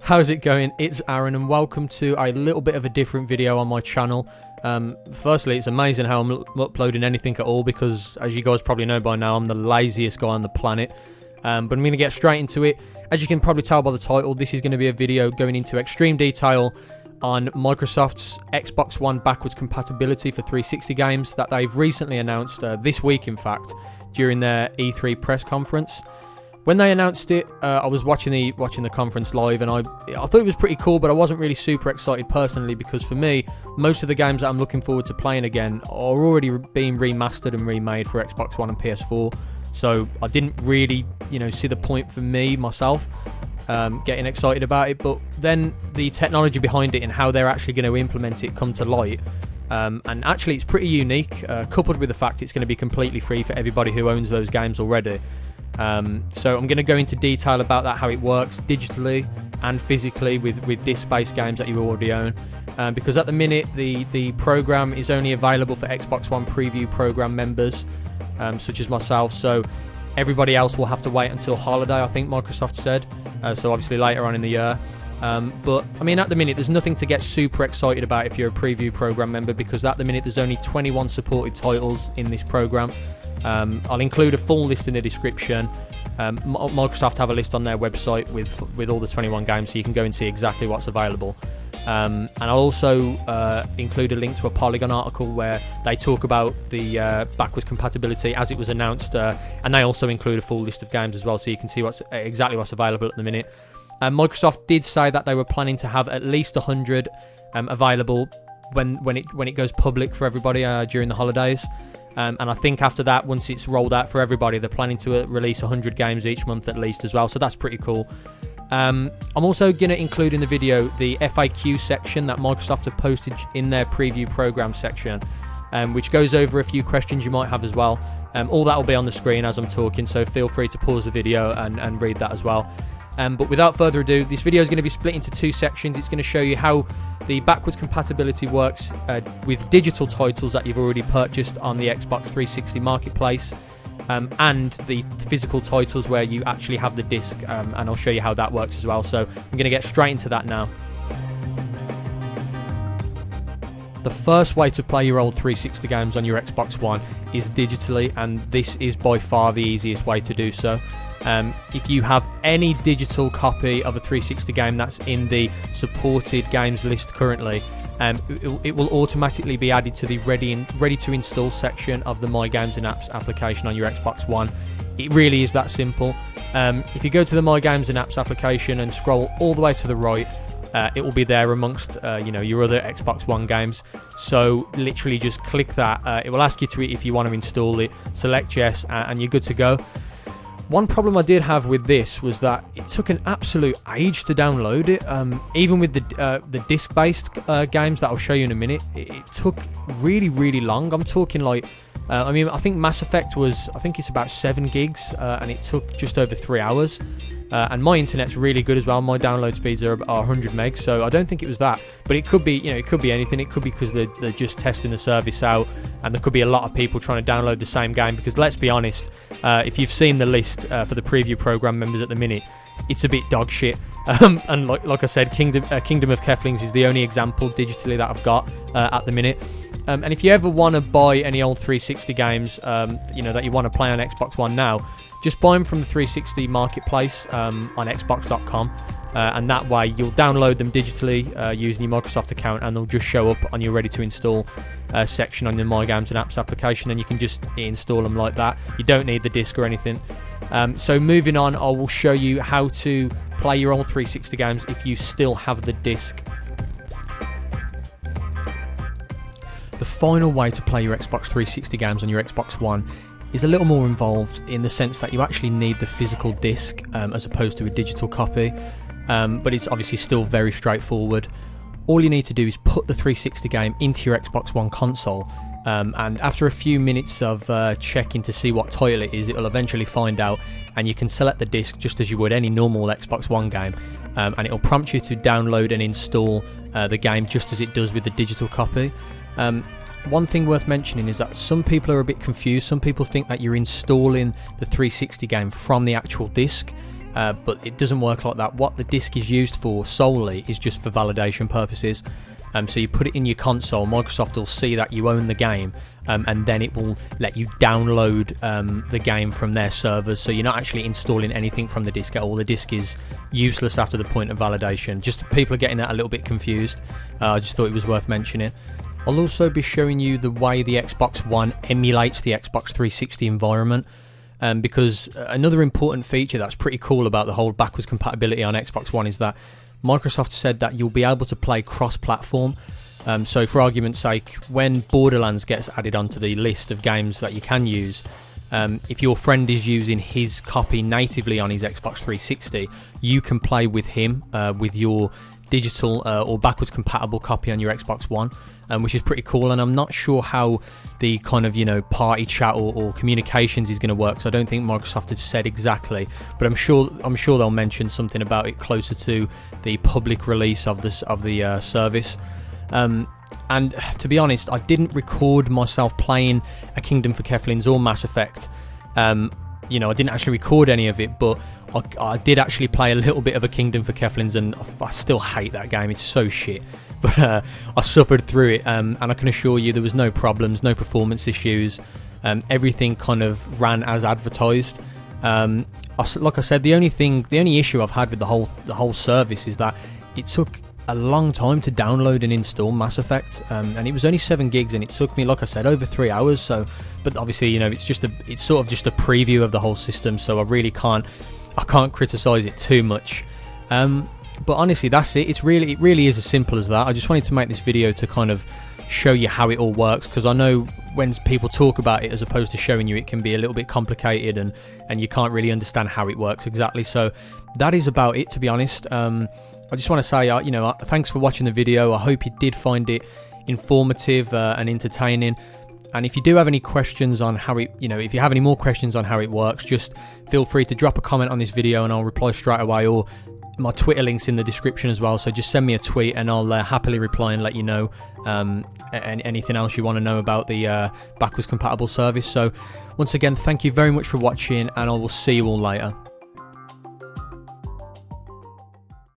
How's it going? It's Aaron and welcome to a little bit of a different video on my channel. Firstly, it's amazing how I'm uploading anything at all because, as you guys probably know by now, I'm the laziest guy on the planet. But I'm going to get straight into it. As you can probably tell by the title, this is going to be a video going into extreme detail on Microsoft's Xbox One backwards compatibility for 360 games that they've recently announced, this week in fact, during their E3 press conference. When they announced it, I was watching the conference live, and I thought it was pretty cool, but I wasn't really super excited personally because for me, most of the games that I'm looking forward to playing again are already being remastered and remade for Xbox One and PS4. So I didn't really, see the point for me myself getting excited about it. But then the technology behind it and how they're actually going to implement it come to light. And actually, it's pretty unique, coupled with the fact it's going to be completely free for everybody who owns those games already. So I'm going to go into detail about that, how it works digitally and physically with disc-based games that you already own. Because at the minute, the program is only available for Xbox One Preview program members, such as myself. So everybody else will have to wait until holiday, I think Microsoft said. So obviously later on in the year. But I mean, at the minute, there's nothing to get super excited about if you're a Preview program member, because at the minute, there's only 21 supported titles in this program. I'll include a full list in the description. Microsoft have a list on their website with all the 21 games, so you can go and see exactly what's available. And I'll also include a link to a Polygon article where they talk about the backwards compatibility as it was announced, and they also include a full list of games as well, so you can see exactly what's available at the minute. Microsoft did say that they were planning to have at least 100 available when it goes public for everybody during the holidays. And I think after that, once it's rolled out for everybody, they're planning to release 100 games each month at least as well. So that's pretty cool. I'm also going to include in the video the FAQ section that Microsoft have posted in their preview program section, which goes over a few questions you might have as well. All that will be on the screen as I'm talking, so feel free to pause the video and read that as well. But without further ado, this video is going to be split into two sections. It's going to show you how the backwards compatibility works with digital titles that you've already purchased on the Xbox 360 marketplace, and the physical titles where you actually have the disc, and I'll show you how that works as well. So I'm going to get straight into that now. The first way to play your old 360 games on your Xbox One is digitally, and this is by far the easiest way to do so. If you have any digital copy of a 360 game that's in the supported games list currently, it will automatically be added to the ready to install section of the My Games and Apps application on your Xbox One. It really is that simple. If you go to the My Games and Apps application and scroll all the way to the right, it will be there amongst your other Xbox One games. So literally just click that. It will ask you if you want to install it. Select yes, and you're good to go. One problem I did have with this was that it took an absolute age to download it. Even with the disc-based games that I'll show you in a minute, it took really, really long. I'm talking like, I think Mass Effect it's about 7 gigs, and it took just over 3 hours. And my internet's really good as well. My download speeds are 100 megs, so I don't think it was that. But it could be, it could be anything. It could be because they're just testing the service out, and there could be a lot of people trying to download the same game. Because let's be honest, if you've seen the list for the preview program members at the minute, it's a bit dog shit. And like I said, Kingdom of Keflings is the only example digitally that I've got at the minute. And if you ever want to buy any old 360 games, that you want to play on Xbox One now, just buy them from the 360 marketplace on Xbox.com, and that way you'll download them digitally using your Microsoft account, and they'll just show up on your ready to install section on your My Games and Apps application, and you can just install them like that. You don't need the disc or anything. So moving on, I will show you how to play your old 360 games if you still have the disc. The final way to play your Xbox 360 games on your Xbox One is a little more involved in the sense that you actually need the physical disc as opposed to a digital copy, but it's obviously still very straightforward. All you need to do is put the 360 game into your Xbox One console, and after a few minutes of checking to see what title it is, it'll eventually find out, and you can select the disc just as you would any normal Xbox One game, and it'll prompt you to download and install the game just as it does with the digital copy. One thing worth mentioning is that some people are a bit confused. Some people think that you're installing the 360 game from the actual disc, but it doesn't work like that. What the disc is used for solely is just for validation purposes. So you put it in your console, Microsoft will see that you own the game, and then it will let you download the game from their servers, so you're not actually installing anything from the disc at all. The disc is useless after the point of validation. Just people are getting that a little bit confused. I just thought it was worth mentioning. I'll also be showing you the way the Xbox One emulates the Xbox 360 environment, because another important feature that's pretty cool about the whole backwards compatibility on Xbox One is that Microsoft said that you'll be able to play cross-platform. So for argument's sake, when Borderlands gets added onto the list of games that you can use, if your friend is using his copy natively on his Xbox 360, you can play with him with your digital or backwards compatible copy on your Xbox One, which is pretty cool. And I'm not sure how the kind of, you know, party chat or communications is going to work, so I don't think Microsoft have said exactly, but I'm sure they'll mention something about it closer to the public release of the service. And to be honest, I didn't record myself playing a Kingdom for Keflins or Mass Effect. You know, I didn't actually record any of it, but I did actually play a little bit of a Kingdom for Keflins, and I still hate that game. It's so shit. But I suffered through it, and I can assure you there was no problems, no performance issues. Everything kind of ran as advertised. Like I said, the only issue I've had with the whole service is that it took a long time to download and install Mass Effect, and it was only 7 gigs, and it took me, like I said, over 3 hours. So, but obviously, you know, it's sort of just a preview of the whole system, so I really can't criticize it too much. But honestly, that's it. It really is as simple as that. I just wanted to make this video to kind of show you how it all works, because I know when people talk about it as opposed to showing you, it can be a little bit complicated, and you can't really understand how it works exactly. So that is about it, to be honest. I just want to say, you know, thanks for watching the video. I hope you did find it informative and entertaining. And if you do have any questions on how it, you know, if you have any more questions on how it works, just feel free to drop a comment on this video and I'll reply straight away, or my Twitter link's in the description as well, so just send me a tweet and I'll happily reply and let you know anything else you want to know about the backwards compatible service. So once again, thank you very much for watching, and I will see you all later.